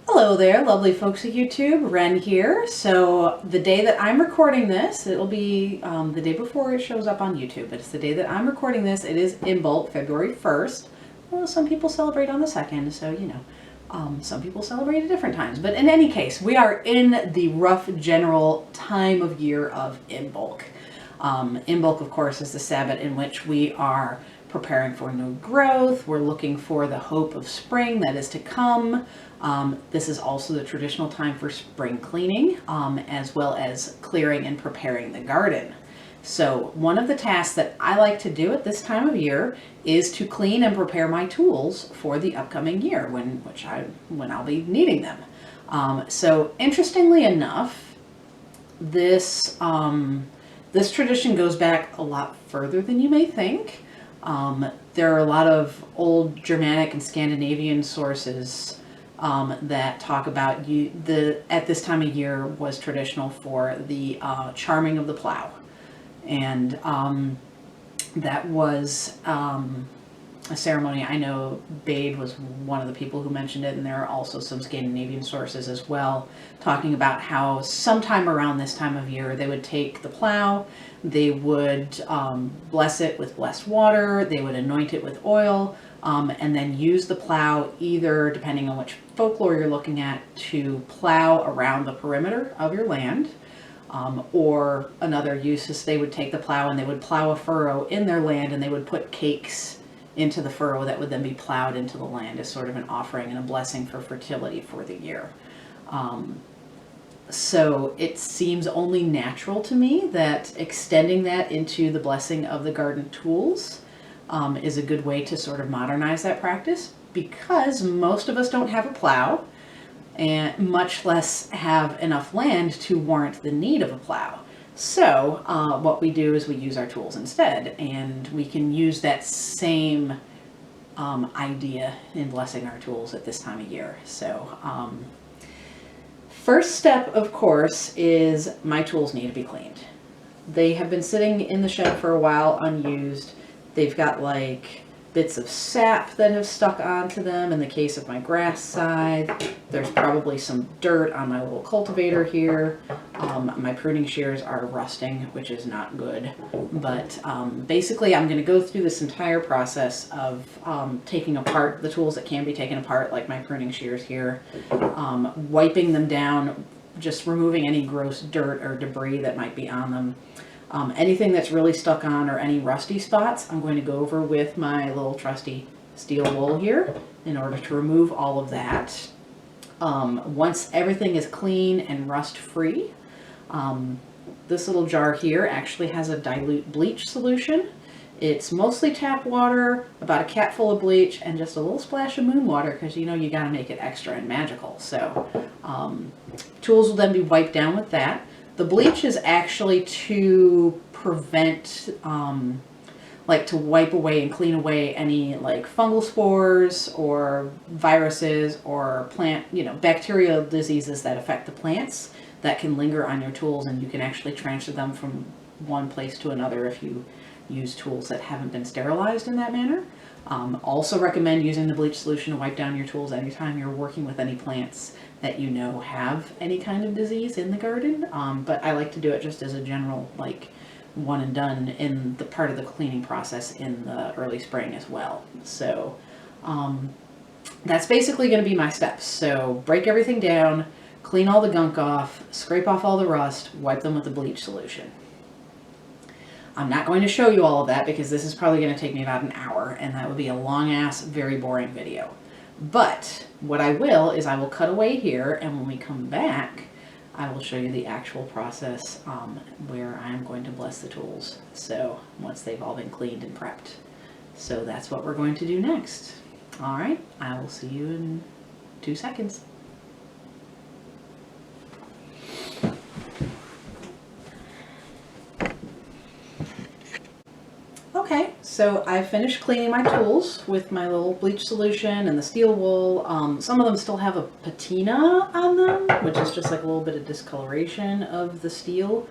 Hello there, lovely folks of YouTube. Ren here. So the day that I'm recording this, it'll be the day before it shows up on YouTube, but it's the day that I'm recording this. It is Imbolc, February 1st. Well, some people celebrate on the 2nd, so you know, some people celebrate at different times. But in any case, we are in the rough general time of year of Imbolc. Imbolc, of course, is the Sabbath in which we are preparing for new growth. We're looking for the hope of spring that is to come. This is also the traditional time for spring cleaning, as well as clearing and preparing the garden. So one of the tasks that I like to do at this time of year is to clean and prepare my tools for the upcoming year when I'll be needing them. So interestingly enough, this tradition goes back a lot further than you may think. There are a lot of old Germanic and Scandinavian sources that talk about at this time of year was traditional for the charming of the plow, and that was a ceremony. I know Bade was one of the people who mentioned it, and there are also some Scandinavian sources as well talking about how sometime around this time of year they would take the plow, they would bless it with blessed water, they would anoint it with oil, and then use the plow, either depending on which folklore you're looking at, to plow around the perimeter of your land, or another use is they would take the plow and they would plow a furrow in their land, and they would put cakes into the furrow that would then be plowed into the land as sort of an offering and a blessing for fertility for the year. So it seems only natural to me that extending that into the blessing of the garden tools is a good way to sort of modernize that practice, because most of us don't have a plow, and much less have enough land to warrant the need of a plow. So what we do is we use our tools instead, and we can use that same idea in blessing our tools at this time of year. So first step, of course, is my tools need to be cleaned. They have been sitting in the shed for a while unused. They've got like bits of sap that have stuck onto them. In the case of my grass scythe, there's probably some dirt on my little cultivator here. My pruning shears are rusting, which is not good. But basically, I'm going to go through this entire process of taking apart the tools that can be taken apart, like my pruning shears here, wiping them down, just removing any gross dirt or debris that might be on them. Anything that's really stuck on, or any rusty spots, I'm going to go over with my little trusty steel wool here in order to remove all of that. Once everything is clean and rust free, this little jar here actually has a dilute bleach solution. It's mostly tap water, about a cap full of bleach, and just a little splash of moon water, because you know you got to make it extra and magical. So tools will then be wiped down with that. The bleach is actually to prevent, like to wipe away and clean away any like fungal spores or viruses or plant, bacterial diseases that affect the plants that can linger on your tools, and you can actually transfer them from one place to another if you use tools that haven't been sterilized in that manner. Also recommend using the bleach solution to wipe down your tools anytime you're working with any plants that you know have any kind of disease in the garden. But I like to do it just as a general, like, one and done in the part of the cleaning process in the early spring as well. So that's basically going to be my steps. So break everything down, clean all the gunk off, scrape off all the rust, wipe them with the bleach solution. I'm not going to show you all of that because this is probably going to take me about an hour, and that would be a long-ass, very boring video. But what I will is I will cut away here, and when we come back, I will show you the actual process where I'm going to bless the tools. So once they've all been cleaned and prepped. So that's what we're going to do next. All right, I will see you in 2 seconds. Okay, so I finished cleaning my tools with my little bleach solution and the steel wool. Some of them still have a patina on them, which is just like a little bit of discoloration of the steel,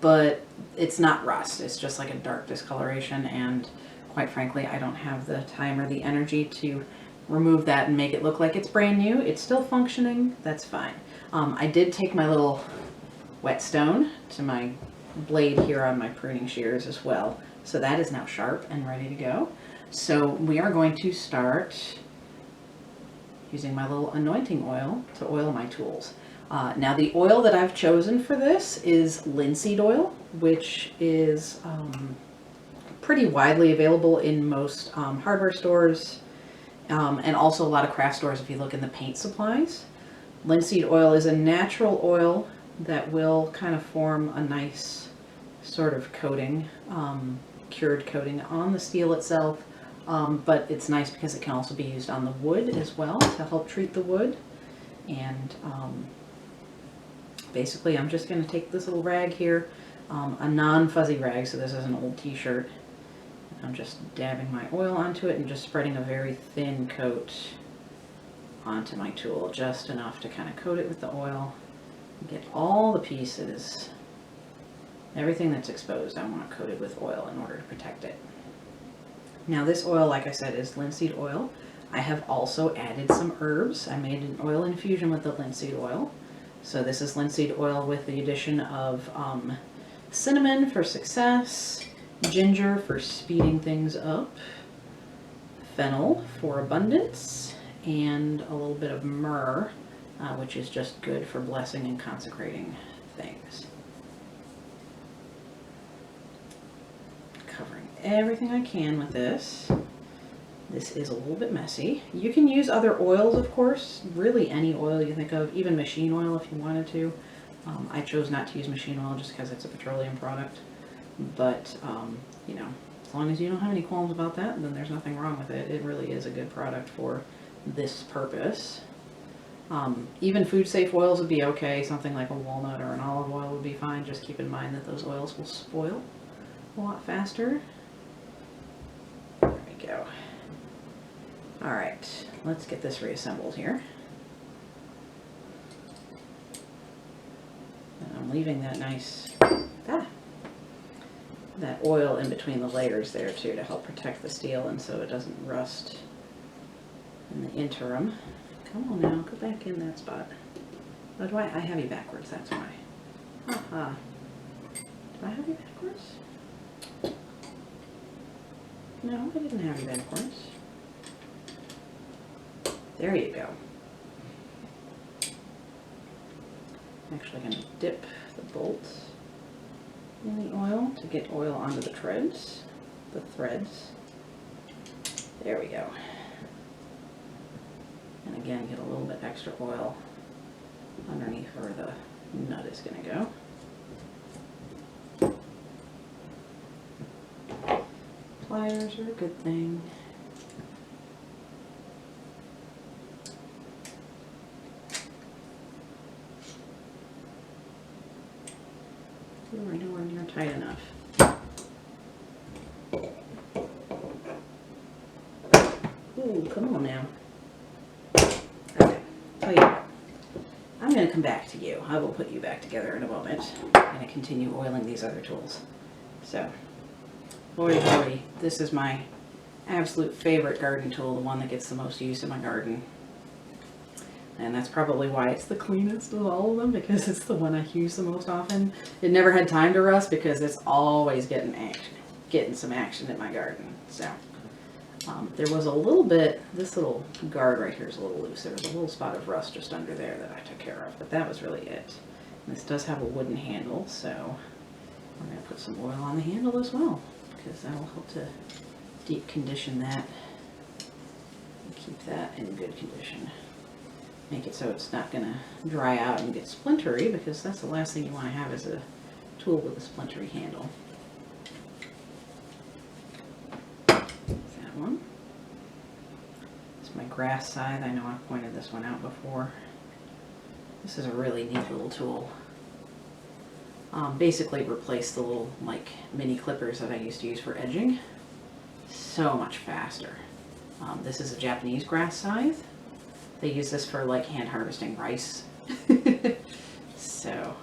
but it's not rust. It's just like a dark discoloration, and quite frankly, I don't have the time or the energy to remove that and make it look like it's brand new. It's still functioning, that's fine. I did take my little whetstone to my blade here on my pruning shears as well. So that is now sharp and ready to go. So we are going to start using my little anointing oil to oil my tools. Now the oil that I've chosen for this is linseed oil, which is pretty widely available in most hardware stores and also a lot of craft stores if you look in the paint supplies. Linseed oil is a natural oil that will kind of form a nice sort of coating, cured coating on the steel itself, but it's nice because it can also be used on the wood as well to help treat the wood. And basically I'm just going to take this little rag here, a non-fuzzy rag, so this is an old t-shirt. I'm just dabbing my oil onto it and just spreading a very thin coat onto my tool, just enough to kind of coat it with the oil. Get all the pieces, everything that's exposed, I want to coat it with oil in order to protect it. Now this oil, like I said, is linseed oil. I have also added some herbs. I made an oil infusion with the linseed oil. So this is linseed oil with the addition of cinnamon for success, ginger for speeding things up, fennel for abundance, and a little bit of myrrh, which is just good for blessing and consecrating things. Covering everything I can with this. This is a little bit messy. You can use other oils, of course, really any oil you think of, even machine oil if you wanted to. I chose not to use machine oil just because it's a petroleum product. But, you know, as long as you don't have any qualms about that, then there's nothing wrong with it. It really is a good product for this purpose. Even food-safe oils would be okay. Something like a walnut or an olive oil would be fine. Just keep in mind that those oils will spoil a lot faster. There we go. Alright, let's get this reassembled here. And I'm leaving that nice... that oil in between the layers there too to help protect the steel and so it doesn't rust in the interim. Come on now, go back in that spot. Oh, do I have you backwards, that's why. Haha. Do I have you backwards? No, I didn't have you backwards. There you go. I'm actually going to dip the bolts in the oil to get oil onto the threads. There we go. And again, get a little bit extra oil underneath where the nut is going to go. Pliers are a good thing. You are nowhere near tight enough. Ooh, come on now. Okay, tell you what. I'm going to come back to you. I will put you back together in a moment. I'm going to continue oiling these other tools. So, boy, this is my absolute favorite garden tool, the one that gets the most use in my garden. And that's probably why it's the cleanest of all of them, because it's the one I use the most often. It never had time to rust because it's always getting some action in my garden. So there was a little bit, this little guard right here is a little loose. There was a little spot of rust just under there that I took care of, but that was really it. And this does have a wooden handle, so I'm going to put some oil on the handle as well, because that will help to deep condition that and keep that in good condition. Make it so it's not going to dry out and get splintery, because that's the last thing you want to have is a tool with a splintery handle. That one. It's my grass scythe. I know I've pointed this one out before. This is a really neat little tool. Basically replaced the little like mini clippers that I used to use for edging. So much faster. This is a Japanese grass scythe. They use this for like hand harvesting rice. So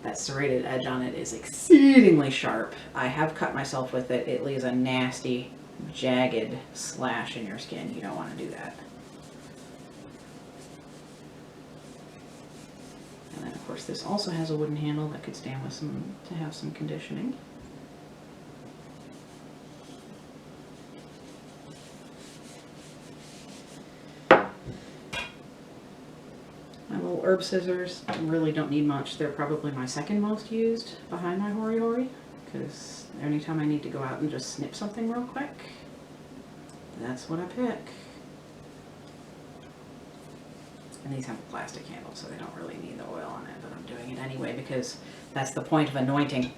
that serrated edge on it is exceedingly sharp. I have cut myself with it. It leaves a nasty jagged slash in your skin. You don't want to do that. And then of course this also has a wooden handle that could stand with some, to have some conditioning. My little herb scissors really don't need much. They're probably my second most used behind my Hori Hori, because anytime I need to go out and just snip something real quick, that's what I pick. And these have a plastic handle, so they don't really need the oil on it, but I'm doing it anyway because that's the point of anointing.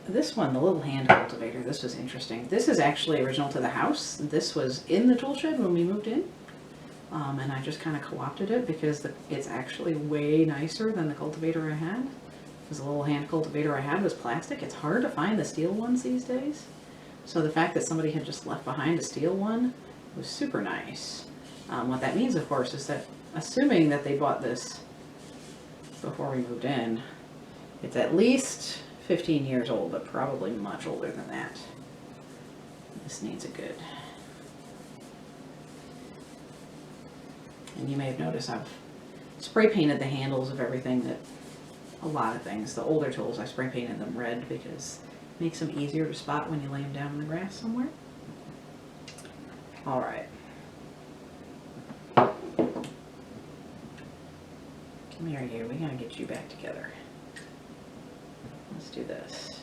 This one, the little hand cultivator, this was interesting. This is actually original to the house. This was in the tool shed when we moved in. And I just kind of co-opted it because it's actually way nicer than the cultivator I had. Because the little hand cultivator I had was plastic. It's hard to find the steel ones these days. So the fact that somebody had just left behind a steel one was super nice. What that means, of course, is that assuming that they bought this before we moved in, it's at least 15 years old, but probably much older than that. This needs a good. And you may have noticed I've spray painted the handles of everything, that a lot of things. The older tools, I spray painted them red because it makes them easier to spot when you lay them down in the grass somewhere. All right. Come here, you. We gotta get you back together. Let's do this.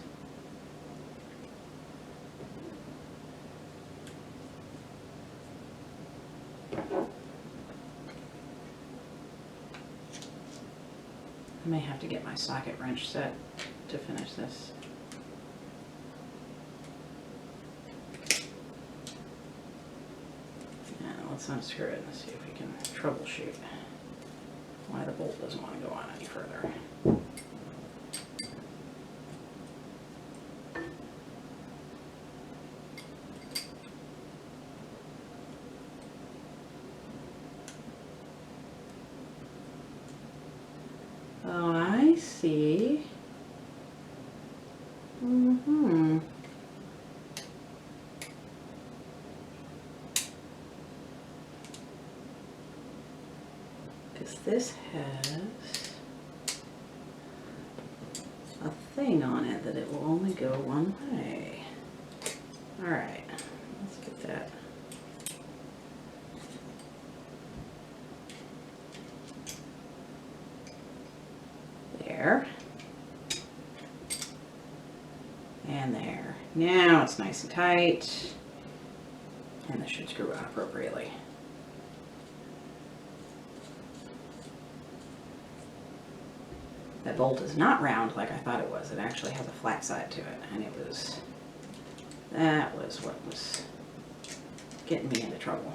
I may have to get my socket wrench set to finish this. Now let's unscrew it and see if we can troubleshoot why the bolt doesn't want to go on any further. Oh, I see. Because this has a thing on it that it will only go one way. All right, let's get that. There. And there. Now it's nice and tight. And this should screw on appropriately. That bolt is not round like I thought it was. It actually has a flat side to it. And that was what was getting me into trouble.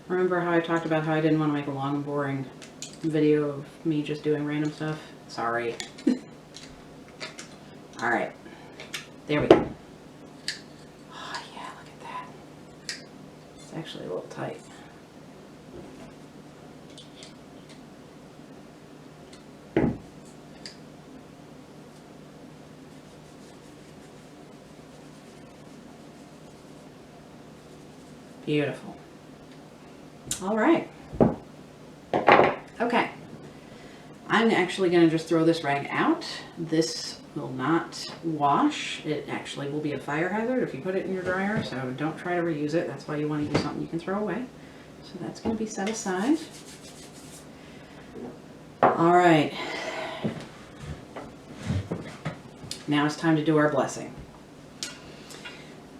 Remember how I talked about how I didn't want to make a long and boring video of me just doing random stuff? Sorry. Alright. There we go. Oh yeah, look at that. It's actually a little tight. Beautiful. All right. Okay. I'm actually going to just throw this rag out. This will not wash. It actually will be a fire hazard if you put it in your dryer, so don't try to reuse it. That's why you want to use something you can throw away. So that's going to be set aside. All right. Now it's time to do our blessing.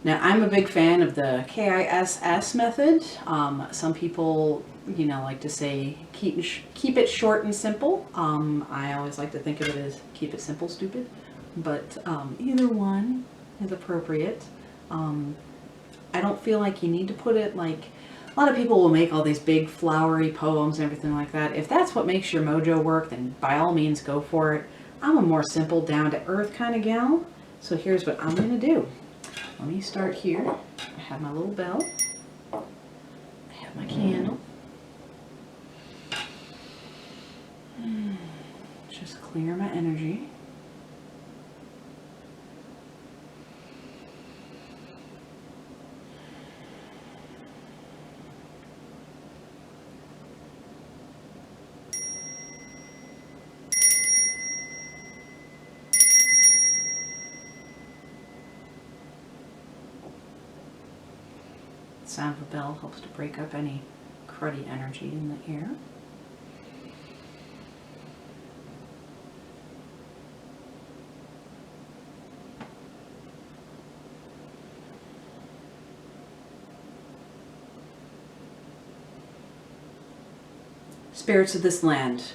Now, I'm a big fan of the KISS method. Some people, like to say keep it short and simple. I always like to think of it as keep it simple, stupid. But either one is appropriate. I don't feel like you need to put it like, a lot of people will make all these big flowery poems and everything like that. If that's what makes your mojo work, then by all means go for it. I'm a more simple, down-to-earth kind of gal. So here's what I'm going to do. Let me start here. I have my little bell. I have my candle. Just clear my energy. The sound of a bell helps to break up any cruddy energy in the air. Spirits of this land,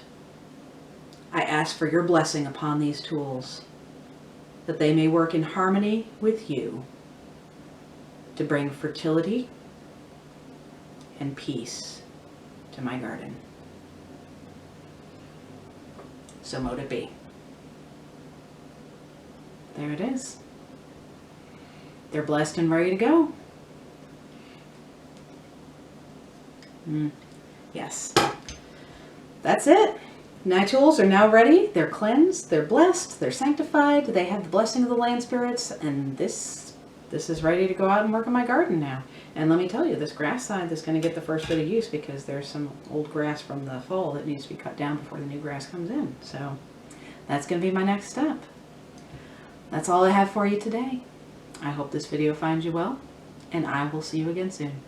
I ask for your blessing upon these tools, that they may work in harmony with you to bring fertility and peace to my garden. So mote it be. There it is. They're blessed and ready to go. Yes. That's it. My tools are now ready. They're cleansed, they're blessed, they're sanctified, they have the blessing of the land spirits, and this is ready to go out and work in my garden now. And let me tell you, this grass side is going to get the first bit of use because there's some old grass from the fall that needs to be cut down before the new grass comes in. So that's going to be my next step. That's all I have for you today. I hope this video finds you well, and I will see you again soon.